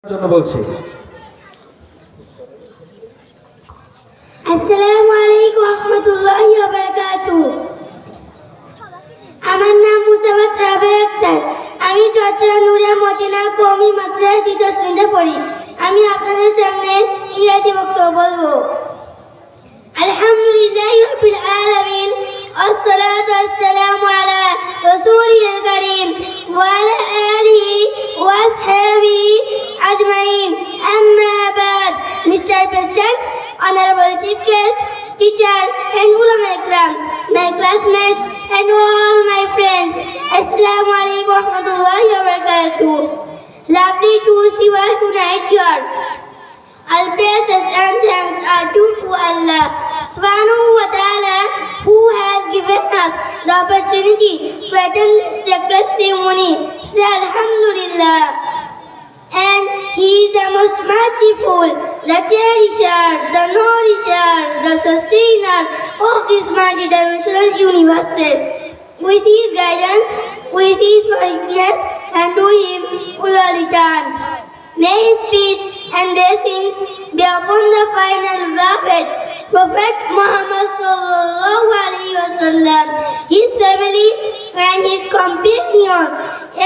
জন্য বলছি। আসসালামু আলাইকুম ওয়া রাহমাতুল্লাহি ওয়া বারাকাতুহু। আমার নাম মুসাম্মদ রাবেয়া আক্তার। আমি চট্টগ্রাম নুরিয়া মদিনা কওমি মাদ্রাসায় দ্বিতীয় শ্রেণীতে পড়ি। আমি আপনাদের সামনে ইংরেজি বক্তব্য বলবো। আলহামদুলিল্লাহি রাব্বিল আলামিন والصلاة والسلام على رسوله الكريم وعلى آله وأصحابه أجمعين. أما بعد, Mr. President, Honorable Chief Guest, teacher and ulama ikram, my classmates and all my friends, Assalamu alaikum wa rahmatullahi wa barakatuh. Lovely to see you tonight here. All praises and thanks are due to Allah Subhanahu wa Ta'ala, who has given us the opportunity to attend this sacred ceremony. Say Alhamdulillah. And He is the most merciful, the cherisher, the nourisher, the sustainer of this multidimensional universes. With His guidance, with His forgiveness, and to Him we will return. May His peace and blessings be upon the final Prophet Muhammad sallallahu alaihi wasallam, his family and his companions.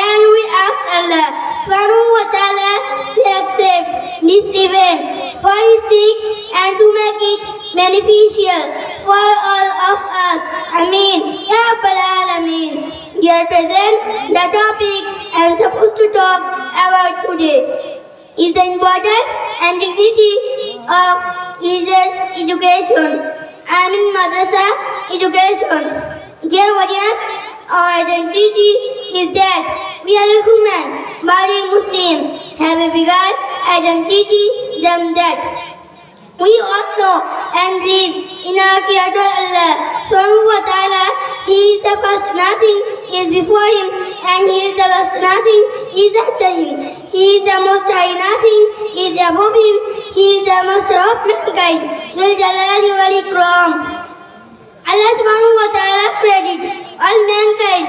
And we ask Allah subhanahu wa ta'ala to accept this event for His sake and to make it beneficial for all of us. Ameen. Ya Rabbal Alameen. Dear present, the topic I am supposed to talk about today is the importance and dignity of religious education. I am in madrasa education. Dear audience, our identity is that we are a human, body Muslim, have a bigger identity than that. We all know and live in our Creator Allah Subhanahu wa Ta'ala. He is the first, nothing is before Him, and He is the last, nothing is after Him. He is the most high, nothing is above Him. He is the master of mankind. Dhul Jalali wal Ikram. Allah Subhanahu wa Ta'ala created all mankind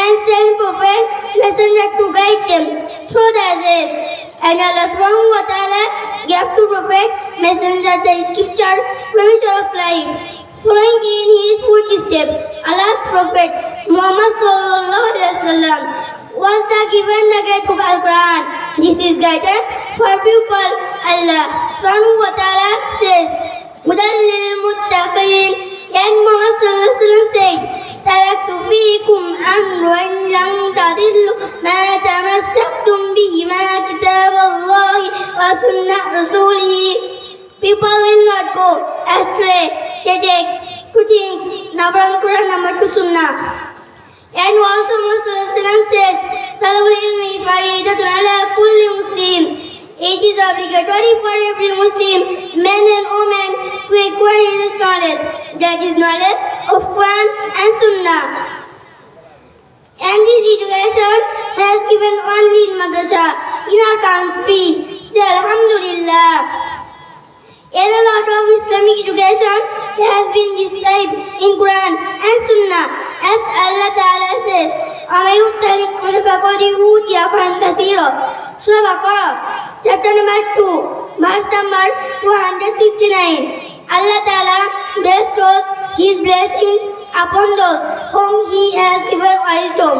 and sent prophet messenger to guide them through the ways. And Allah Subhanahu wa Ta'ala gave to prophet messenger the scripture, provision of life. Following in his footsteps, Allah's prophet Muhammad sallallahu alaihi wasallam was given the guide book Al-Quran. This is guidance for people. Allah Subhanahu wa Ta'ala says, Hudan lil muttaqin. And Muhammad sallallahu alaihi wasallam said, Taraktu fiikum amran lam tadillu ma tamassaktum bihima kitab Allah wa sunnah rasulih. People will not go astray. They take two things, number one Quran, number two Sunnah. And also Muhammad says, Talabul ilmi faridatun ala kulli Muslim. It is obligatory for every Muslim, men and women, to acquire this knowledge. That is knowledge of Quran and Sunnah. And this education has given only in madrasa in our country. Say Alhamdulillah. And a lot of Islamic education has been described in Quran and Sunnah, as Allah Ta'ala says, وَمَنْ يُطِّعِ فَقَدْ أُوتِيَ خَيْرًا كَثِيرًا. Surah Baqarah, chapter number 2, verse number 269. Allah Ta'ala bestows His blessings upon those whom He has given wisdom.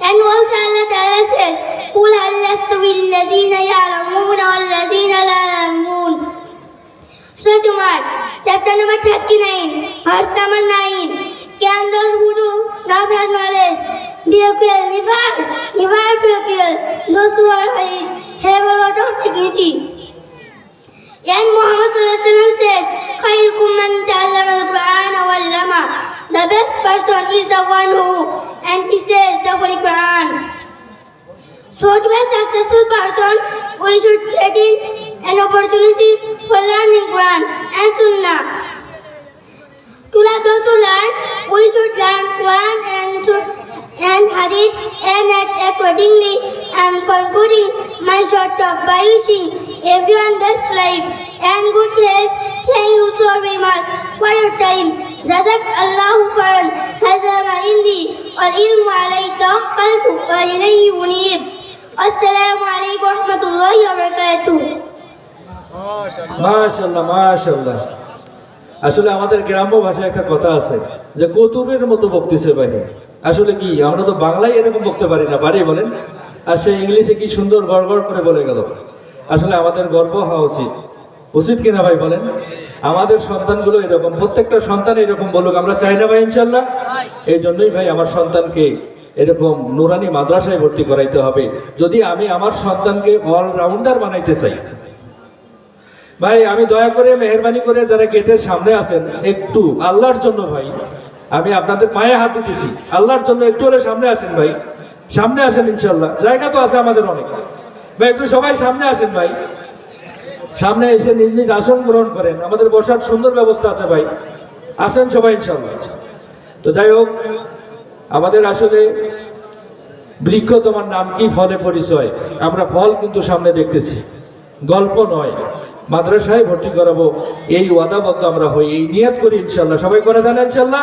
And also Allah Ta'ala says, قُلْ هَلْ يَسْتَوِي الَّذِينَ يَعْلَمُونَ وَالَّذِينَ لَا يَعْلَمُونَ. Surah Jumu'ah, chapter number 39, verse number 9. Can those who do not have knowledge be equal? Never be equal. Those who are wise have a lot of dignity. And Muhammad sallallahu alaihi wasallam said, خَيْرُكُمْ مَنْ تَعَلَّمَ الْقُرْآنَ وَعَلَّمَهُ. The best person is the one who teaches the Holy Quran. So to be a successful person, we should get in and opportunities for learning Quran and Sunnah. To let those who learn, we should learn Quran and Hadith and act accordingly. I am concluding my short talk by wishing everyone best life and good health. Thank you so very much for your time. Jazaak Allahu khairan. Hadha ma indi wal ilmu alayhi tawakkaltu wa ilayhi unib. আসসালামু আলাইকুম ওয়া রাহমাতুল্লাহি ওয়া বারাকাতুহু। মাশাআল্লাহ মাশাআল্লাহ। আসলে আমাদের গ্রাম্য ভাষায় একটা কথা আছে যে কৌতুকের মতো বকতেছে ভাই। আসলে কি আমরা তো বাংলায় এরকম বকতে পারি না, পারি বলেন? আর সে ইংলিশে কি সুন্দর গড়গড় করে বলে গেল। আসলে আমাদের গর্ব হওয়া উচিত, উচিত কিনা ভাই বলেন? আমাদের সন্তানগুলো এরকম, প্রত্যেকটা সন্তান এরকম বলুক, আমরা চাই না ভাই ইনশাল্লাহ? এই জন্যই ভাই আমার সন্তানকে এরকম নুরানি মাদ্রাসায় ভর্তি করাইতে হবে, যদি আমি আমার সন্তানকে অলরাউন্ডার বানাইতে চাই। ভাই আমি দয়া করে মেহরবানি করে যারা গেটের সামনে আছেন, একটু আল্লাহর জন্য ভাই আমি আপনাদের পায়ে হাত দিতেছি, আল্লাহর জন্য একটু হলে সামনে আসেন ভাই, সামনে আসেন ইনশাল্লাহ, জায়গা তো আছে আমাদের অনেক। ভাই একটু সবাই সামনে আসেন ভাই, সামনে এসে নিজ নিজ আসন গ্রহণ করেন, আমাদের বসার সুন্দর ব্যবস্থা আছে ভাই, আসেন সবাই ইনশাল্লাহ। তো যাই হোক, আমাদের আসলে বৃক্ষ তোমার নাম কি ফলে পরিচয়, আমরা ফল কিন্তু সামনে দেখতেছি, গল্প নয়। মাদ্রাসায় ভর্তি করাবো এই ওয়াদাবদ্ধ আমরা হই, এই নিয়ত করি ইনশাল্লাহ। সবাই করে দেন ইনশাল্লাহ।